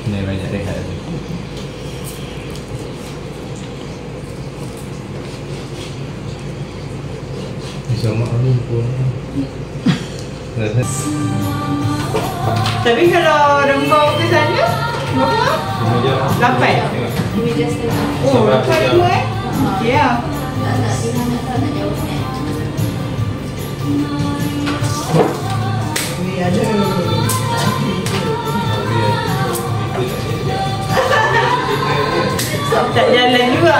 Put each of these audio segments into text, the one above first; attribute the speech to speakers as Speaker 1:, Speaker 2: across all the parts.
Speaker 1: Kena banyak rehat tu. Sama ni pun.
Speaker 2: Tapi kalau Rembau ke sana, berapa? 8?
Speaker 3: 5 jam setengah.
Speaker 2: Oh, lepas tu ya.
Speaker 3: Tak di mana tak jauh sangat.
Speaker 2: Ada. Tak jalan juga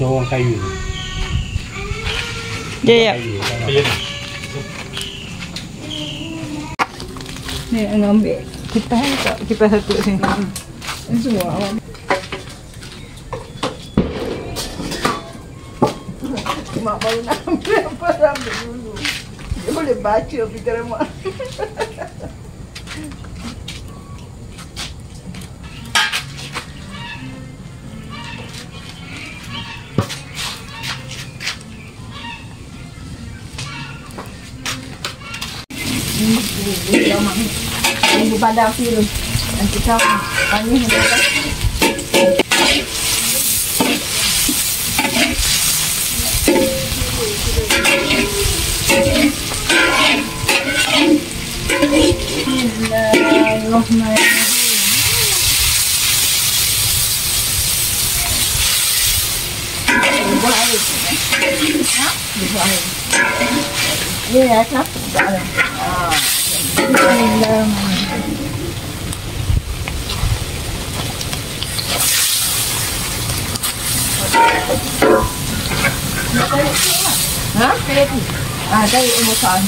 Speaker 4: seorang kayu.
Speaker 2: Ya. Ni ambil kipas tak? Kipas satu sini. Ini semua awak. Mak baru nak ambil apa, ambil dulu. Dia boleh baca fikiran mak. Dia mak. Ibu padang tu. Nanti kau panggil dia. Buat air. Ha? Buat air. Ya, tak. Dah. Ha? Kayak tu. Dari emosan.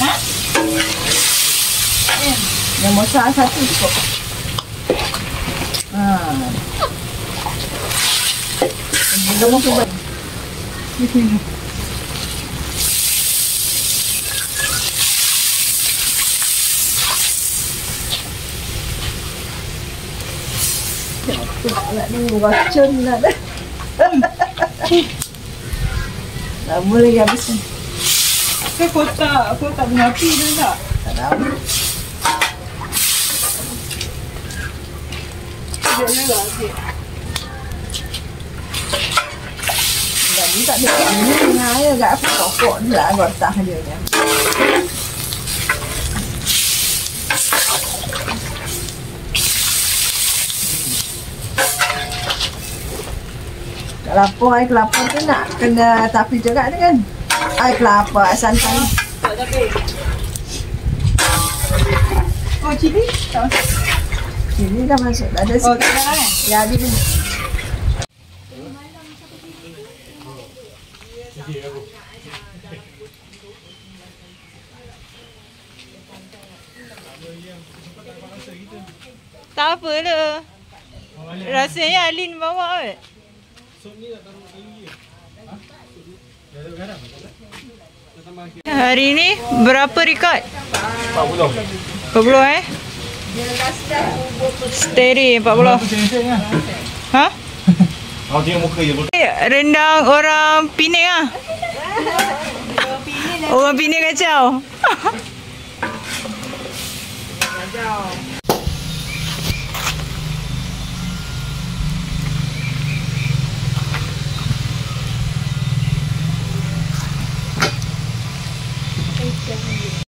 Speaker 2: Ha? Emosan satu cukup. Kita mau coba. Di sini. Nak ni racun nak dah. Dah boleh habis ni.
Speaker 4: Ke kotak bunga api tu tak?
Speaker 2: Tak tahu.
Speaker 4: Dia merah sikit.
Speaker 2: Ni tak ada ni dengan air agak apa pokok ni lah gotah dia ni. Kelapa, air kelapa tu nak kena tapi juga ni kan. Air kelapa, air santan.
Speaker 4: Tak tapi. Oh, cili? Tak masuk.
Speaker 2: Cili dah masuk. Dah ada
Speaker 4: Oh,
Speaker 2: sikit.
Speaker 4: tak ada kan?
Speaker 2: Ya, ada ni.
Speaker 5: Tak apa lah. Rasanya Alin bawa kot. Hari ni berapa rekod? 40 Steady 40. Ha?
Speaker 1: Kau tengok muka je.
Speaker 5: Rendang orang Penang ah. Orang Penang kacau.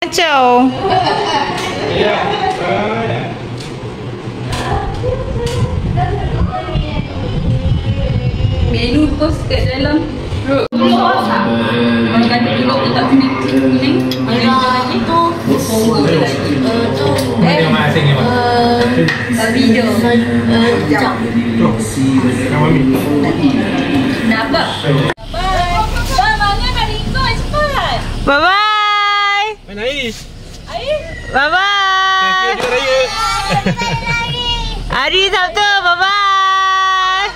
Speaker 5: Kacau.
Speaker 3: Menu post kat dalam group. Kalau kata juga letak kuning. Lagi tu. Video. Nampak? Mana nak record cepat?
Speaker 5: Bye bye.
Speaker 1: Main Ais.
Speaker 5: Bye bye.
Speaker 1: Kira raya.
Speaker 5: Hari Sabtu. Bye bye.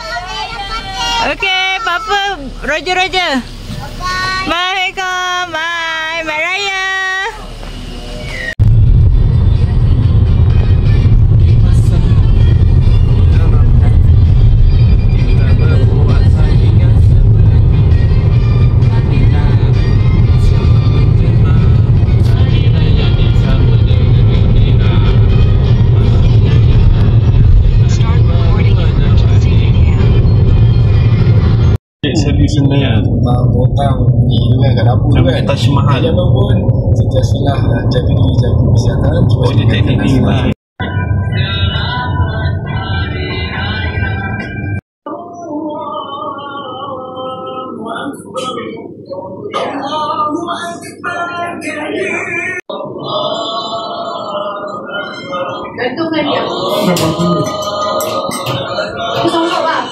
Speaker 5: Okey, Papa Roger. Bye. Bye. Bye Raya.
Speaker 1: Sebenarnya
Speaker 6: potong ni kan kat dapur kan.
Speaker 1: Taj Mahal.
Speaker 6: Jangan pun sentiasalah jaga diri, jaga kesihatan. Cuba
Speaker 1: Oh, dia teknik ni lah.
Speaker 3: Gantungkan dia. Songkok lah.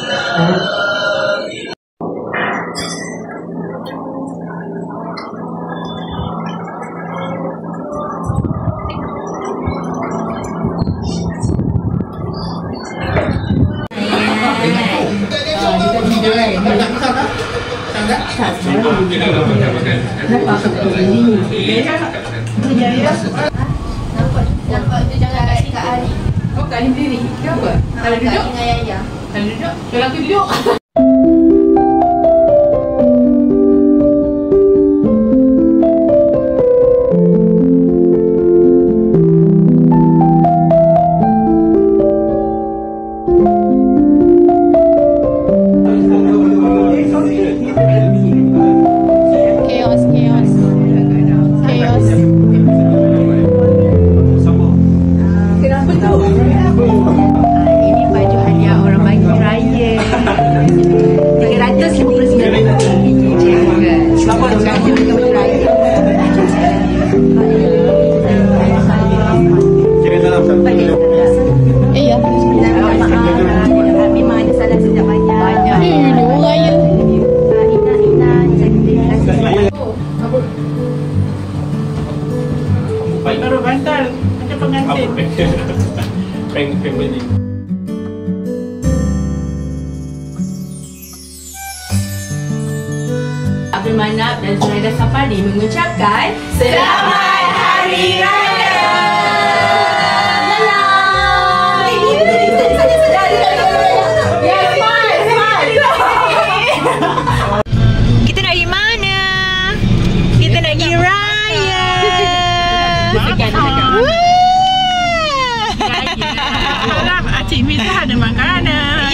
Speaker 3: Nampak tu jangan kat Kak Ali.
Speaker 4: Oh, Kak Ali berdiri. Kenapa? Kalau
Speaker 3: Kak
Speaker 4: duduk?
Speaker 3: Ali dengan Yaya.
Speaker 4: Kalau duduk? Kalau aku duduk?
Speaker 6: Family.
Speaker 3: Abdul Manap dan Zuraida Sapari mengucapkan Selamat Hari Raya!
Speaker 5: Kita nak pergi mana? Kita nak pergi raya.
Speaker 4: Cik Miza ada makanan.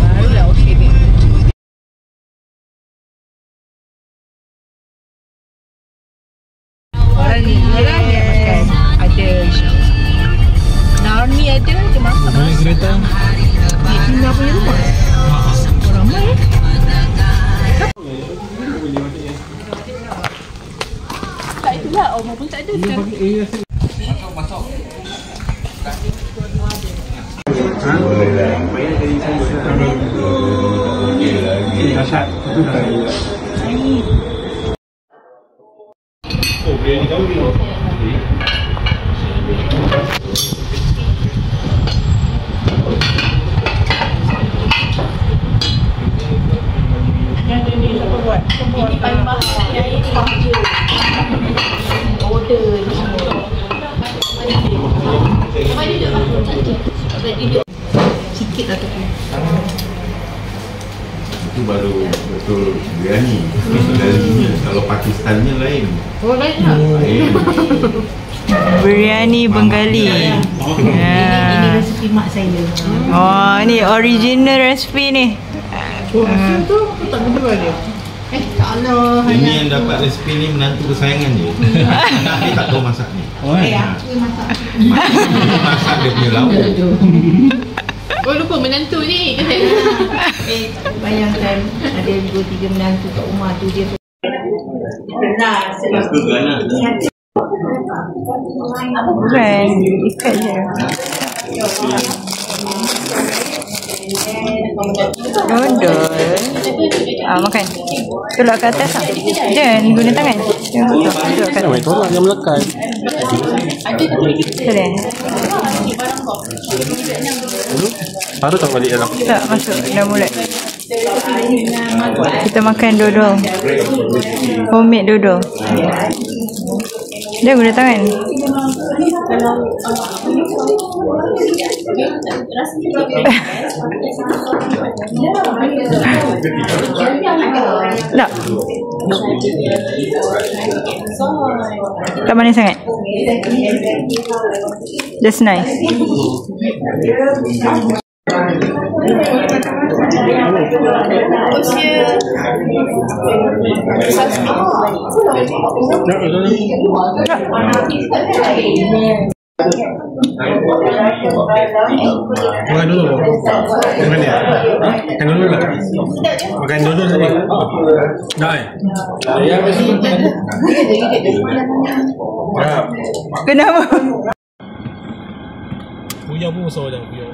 Speaker 2: Barulah okey ni. Orang ni lah dia makan. Ada Naomi ada, dia masak.
Speaker 6: Balik kereta.
Speaker 2: Dia Tina punya rumah. Ramai tak itulah, Omar pun tak ada sekarang. Sikit lah tapi
Speaker 7: itu baru betul biryani. Darinya kalau Pakistannya lain.
Speaker 2: oh lain lah.
Speaker 7: Lain.
Speaker 5: Biryani Bengali.
Speaker 2: Ini resipi mak saya.
Speaker 5: Oh, ni original resipi ni.
Speaker 2: Oh rasa tu aku tak kedua dia. Tak Allah.
Speaker 7: Ini yang dapat resipi ni menantu kesayangan je. Anak dia tak tahu masak ni.
Speaker 2: Aku masak.
Speaker 7: Masak dia punya lauk.
Speaker 2: Oh lupa menantu ni. Bayangkan ada 2-3 menantu kat rumah tu dia.
Speaker 7: Lepas tu anak
Speaker 5: Bukan, ikat je. Dodol. Makan. Tolak ke atas tak? Jangan guna tangan. Tolak ke atas.
Speaker 6: Tolak yang melekat.
Speaker 5: Boleh.
Speaker 6: Baru tak balik dalam.
Speaker 5: Tak masuk dalam mulut. Kita makan dodol. Homemade dodol. Dia guna tangan. Tak. Tak manis sangat. Just nice.
Speaker 6: Makan dulu. Makan dia. Makan dulu lah. Makan dulu tadi. Dah.
Speaker 5: Kenapa?
Speaker 6: Punya pun besar dah. Punya.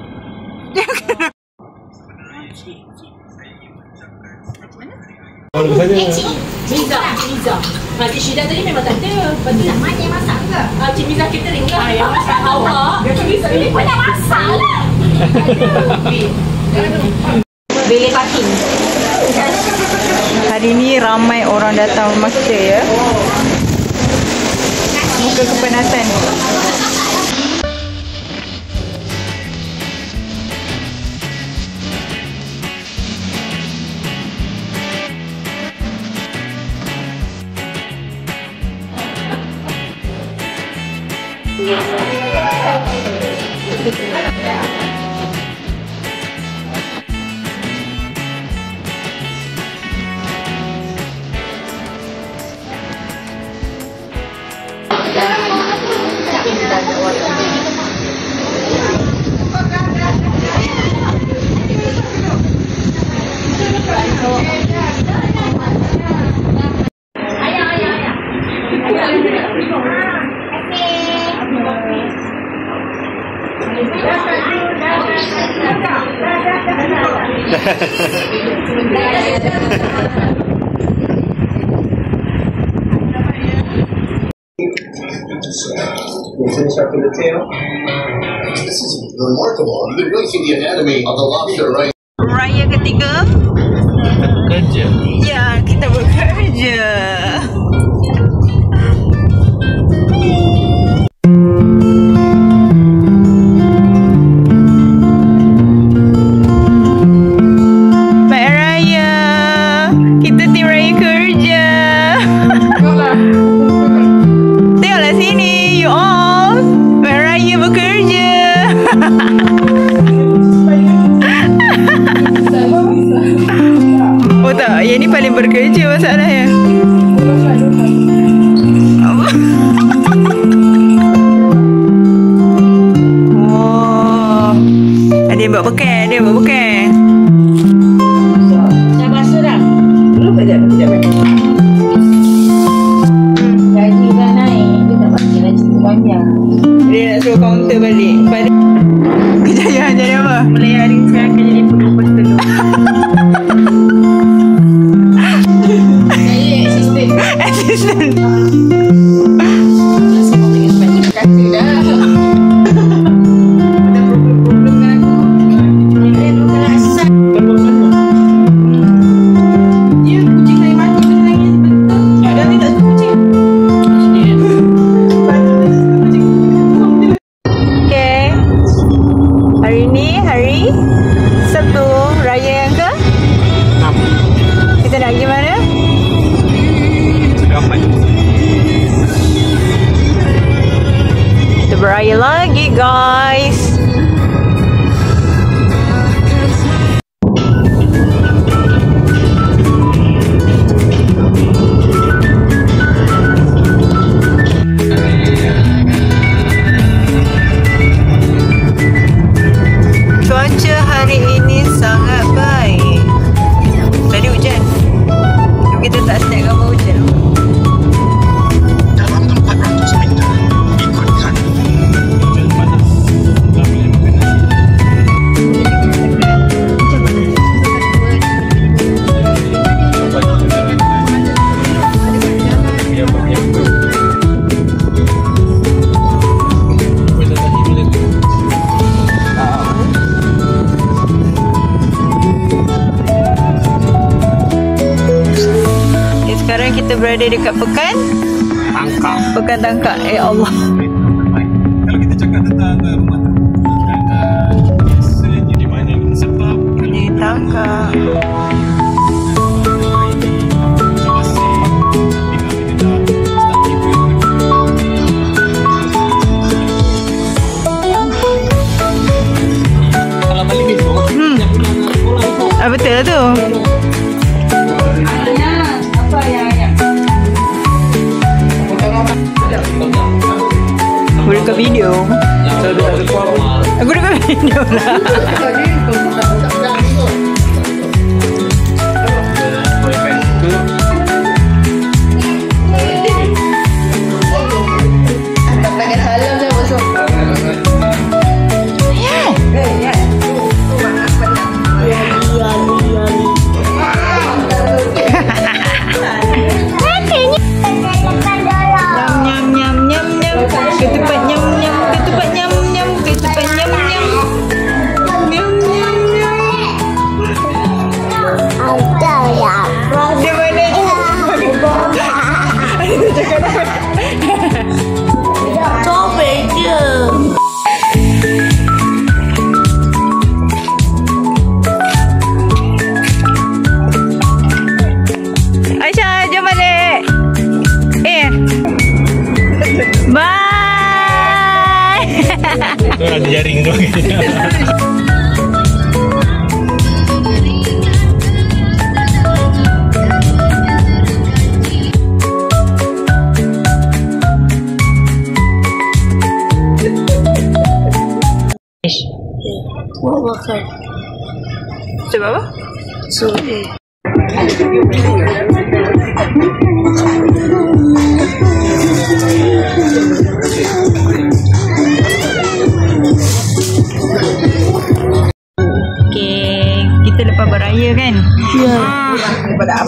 Speaker 3: Miza. Cik Syida tadi memang tak ada. Lepas tu nak masak ke? Cik Miza catering lah. Yang masak awak. Cik Miza ni pun nak masak lah. Bilik parking.
Speaker 5: Hari ni ramai orang datang rumah kita ya. Muka kepenasan.
Speaker 8: This is remarkable. You can really see the anatomy of the lobster right.
Speaker 5: Raya ketiga.
Speaker 1: Kerja.
Speaker 5: Ya, kita bekerja. Baik Raya. Kita tim Raya kerja. Tengoklah sini, you all. Baik Raya bekerja. Oh tak, yang ni paling bekerja masalahnya. Oh, ada yang buat bekal, ada yang buat bekal.
Speaker 3: Dah basuh dah?
Speaker 2: Belum tak
Speaker 3: Gaji dah naik. Dia tak bagi lagi banyak.
Speaker 5: Dia nak suruh kaunter balik. Kejayaan jadi apa?
Speaker 3: Melihari sekarang akan jadi penumpang telur. Jadi assistant. Kata dah. Ada problem-problem dengan aku. Dia bukan asal. Dia kucing saya mati betul lagi betul. Ada ni tak suka kucing.
Speaker 5: Okay. Hari ni hari Sabtu, Raya yang ke? 6. Kita nak pergi mana?
Speaker 1: Segapan.
Speaker 5: Kita beraya lagi guys. Cuaca hari ini sangat baik. Tadi hujan. Tapi kita tak snap gambar hujan.
Speaker 8: Dalam 400 meter, ikutkan.
Speaker 5: Sekarang kita berada dekat Pekan Tangkak. Pekan Tangkak. Ya Allah.
Speaker 1: Kalau kita cakap tentang rumah biasanya di mana sebab
Speaker 5: Di Tangkak.
Speaker 1: kalau balik besok
Speaker 5: Ah, betul tu.
Speaker 3: Apa yang
Speaker 5: Aku dekat video. Aku dekat video lah.
Speaker 3: pakai salam dah bosok.
Speaker 5: Nyam nyam nyam nyam. Ketupat nyam nyam. Ketupat nyam nyam. Ketupat nyam nyam. Nyam nyam nyam. Dia mana
Speaker 3: Sobek je.
Speaker 5: Aisyah, jom balik. Bye.
Speaker 1: tu ada jaring tu.
Speaker 3: Buat makan.
Speaker 5: Sebab apa?
Speaker 3: Sorry.
Speaker 5: Okay, kita lepas beraya kan?
Speaker 3: Ya.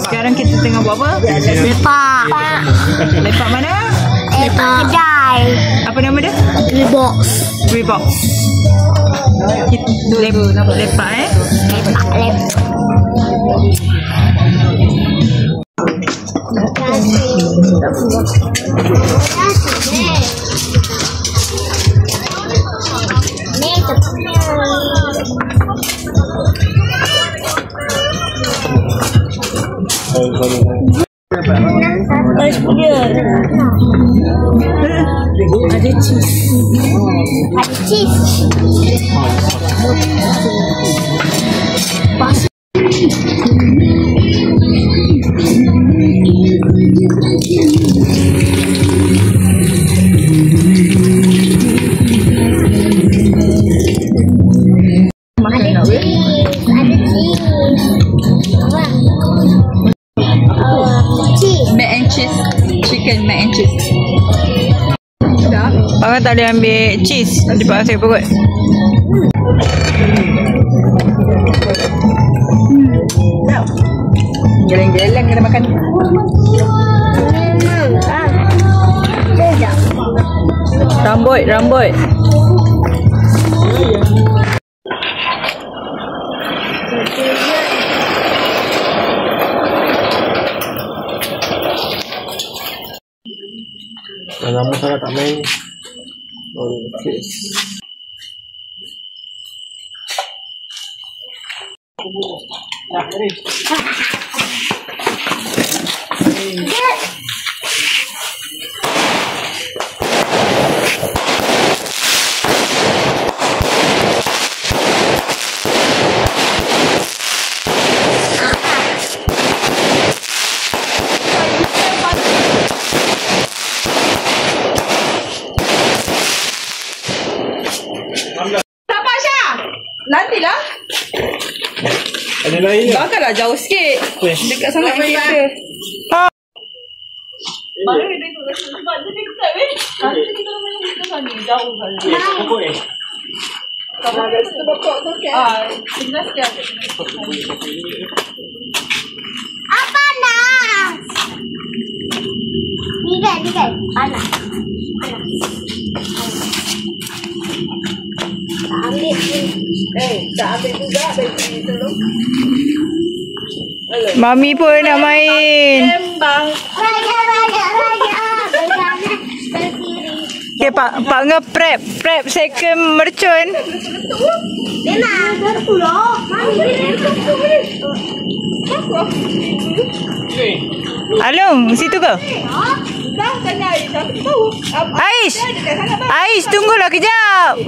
Speaker 5: Sekarang kita tengah buat apa?
Speaker 3: Lepak.
Speaker 5: Lepak mana?
Speaker 3: Lepak kedai.
Speaker 5: Apa nama dia?
Speaker 9: Reebok.
Speaker 5: Reebok. Lepak
Speaker 9: Ada cheese. Ada cheese.
Speaker 5: mac and cheese. Chicken mac and cheese. Abang tak boleh ambil cheese, nanti pakai perut. Geleng-geleng kena makan. Rambut.
Speaker 6: Dah lama sangat tak main. Okay.
Speaker 5: Nantilah.
Speaker 6: Ada lain ke?
Speaker 5: Bakarlah jauh sikit. Dekat sangat dengan kereta. Baru dia tengok sebab dia dekat weh. Nanti kita main dekat sana jauh kali.
Speaker 6: Pokok ni.
Speaker 5: Kalau ada sebab tu okey. Sebenarnya sikit.
Speaker 9: Apa nak? Tiga. Panas. Ambil ni.
Speaker 5: Tak ambil juga bagi tolong. Mami pun nak main.
Speaker 9: Raja. Bersama berdiri.
Speaker 5: Okay, Pak nge-prep second mercun.
Speaker 9: Memang. Satu lah. Mami
Speaker 5: Alung, situ ke?
Speaker 2: Dah tanya Ais, aku tak tahu.
Speaker 5: Ais, tunggulah kejap.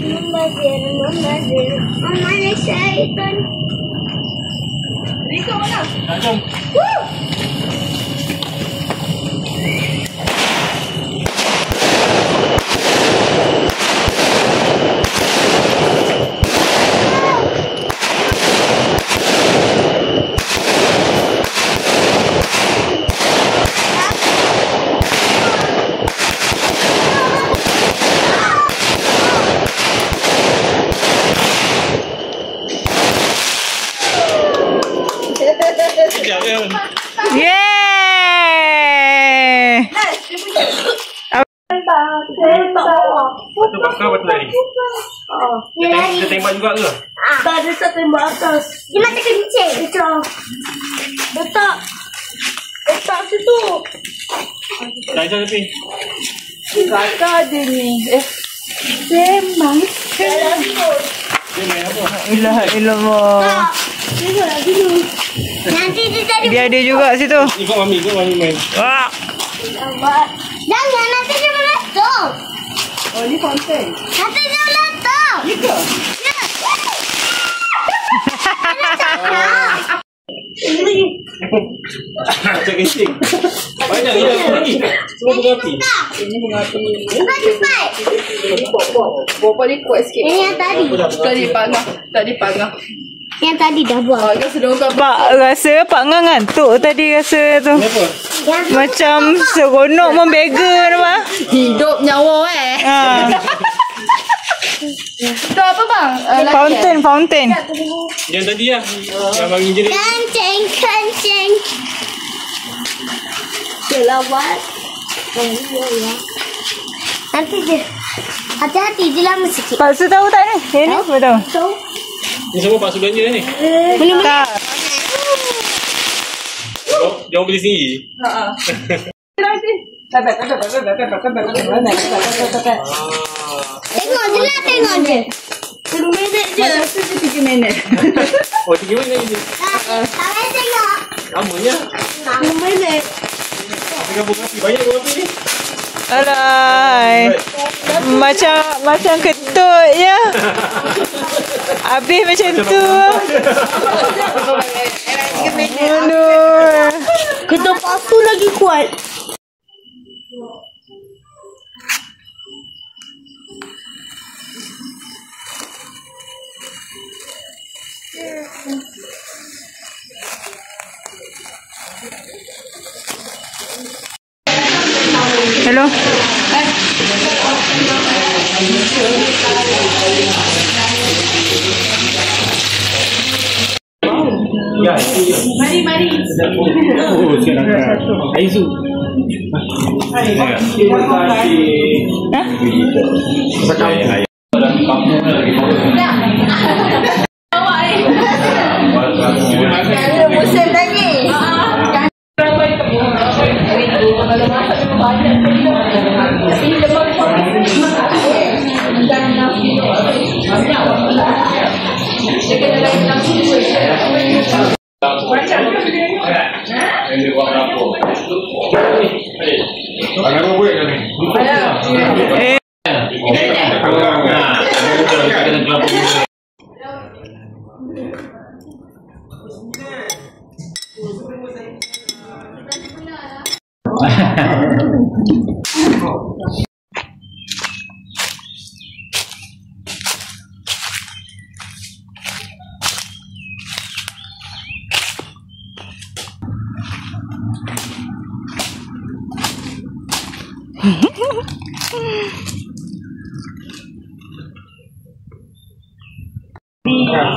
Speaker 9: Mana syaitan?
Speaker 2: Rika mana?
Speaker 6: Jom.
Speaker 5: Yeay!
Speaker 6: Betul bakar betul tadi. Kita tembak juga ke?
Speaker 9: Tak ada satu tembak atas. Dia macam kencing. Betul. Letak situ.
Speaker 6: Dah jauh tepi.
Speaker 2: Kakak ada ni.
Speaker 9: Sembang.
Speaker 6: Dia main apa?
Speaker 5: Ilah.
Speaker 9: Tengok lah dulu. Nanti dia jadi.
Speaker 5: Dia ada juga situ.
Speaker 6: Ikut mami main.
Speaker 9: Jangan, nanti dia meletup.
Speaker 2: Oh, ni fonten.
Speaker 9: Nanti dia meletup.
Speaker 2: Ni ke?
Speaker 9: Ya.
Speaker 6: Macam kencing. Banyak ni lagi. Semua bunga api.
Speaker 2: Ini bunga api.
Speaker 9: Cepat.
Speaker 2: Bawa ni kuat sikit.
Speaker 9: Ini yang tadi.
Speaker 2: Tadi pangah.
Speaker 9: Yang tadi dah buang.
Speaker 2: Agak sedongkan.
Speaker 5: Pak rasa Pak Ngan ngantuk tadi rasa tu.
Speaker 6: Kenapa?
Speaker 5: Macam seronok membega nama.
Speaker 2: Hidup nyawa
Speaker 5: Ha.
Speaker 2: Itu apa bang?
Speaker 5: Fountain.
Speaker 6: Yang tadi lah. Yang bagi jerit.
Speaker 9: Kencing. Selawat. Nanti je. Hati-hati je lama sikit.
Speaker 5: Pak Su tahu tak ni? Yang ni apa tahu?
Speaker 9: Tahu.
Speaker 1: Ni semua Pak Su belanja ni.
Speaker 5: Tak.
Speaker 1: Jangan beli sendiri.
Speaker 9: Tengok je lah, tengok je. 3 minit je.
Speaker 5: Masa tu 3 minit.
Speaker 1: Oh, 3 minit je.
Speaker 9: Tak payah tengok.
Speaker 1: Lamanya.
Speaker 9: 3 minit.
Speaker 1: Dengan kopi. Banyak kopi ni.
Speaker 5: Alay. Macam ketut je. Habis macam tu. Aduh.
Speaker 9: Ketuk pasu lagi kuat.
Speaker 5: Hello.
Speaker 1: Ya.
Speaker 3: Mari.
Speaker 1: Oh, silakan. Aizu.
Speaker 2: Musim lagi.
Speaker 3: Kalau masak memang banyak tapi lepas dia kena lain 60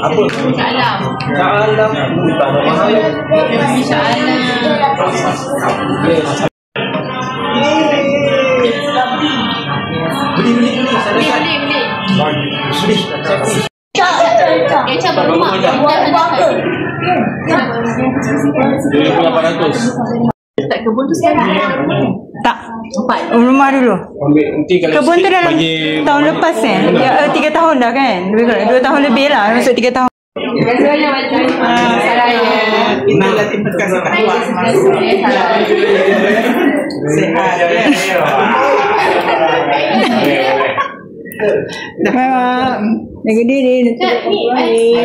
Speaker 1: Apa?
Speaker 3: Salam. Tak kebun tu sekarang.
Speaker 5: Tak. Rumah dulu. Kebun tu dalam
Speaker 1: bagi
Speaker 5: tahun lepas kan? Ya, 3 tahun dah kan? Lebih kurang 2 tahun lebih lah. Masuk 3 tahun.
Speaker 3: Terima kasih banyak Macam Saraya.
Speaker 6: Inilah terima kasih tak kuat. Sehat.
Speaker 5: Jaga diri.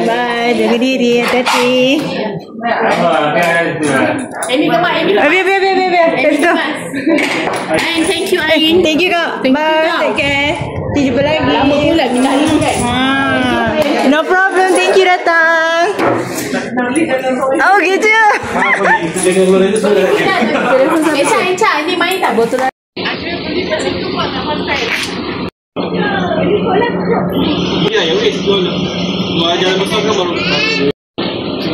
Speaker 5: Bye. Jaga diri. Hati-hati.
Speaker 3: Amy kemak.
Speaker 5: Biar. Let's go.
Speaker 3: Ain, thank you Ain.
Speaker 5: Thank you kak. Bye. Take care. Nanti jumpa lagi.
Speaker 3: Lama pula kita hari ni kan.
Speaker 5: No problem. Thank you datang. Oh gitu.
Speaker 3: Echa, ini main tak botol?
Speaker 1: Ya, ya wis jual. Jual jalan besar kan baru.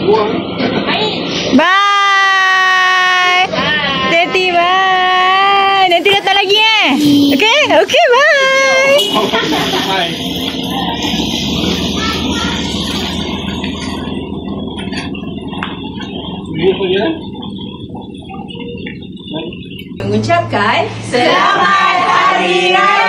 Speaker 1: Buang.
Speaker 5: Bye. Teti bye. Nanti datang lagi Okay? Okay, bye.
Speaker 1: Bye.
Speaker 3: Mengucapkan Selamat Hari Raya.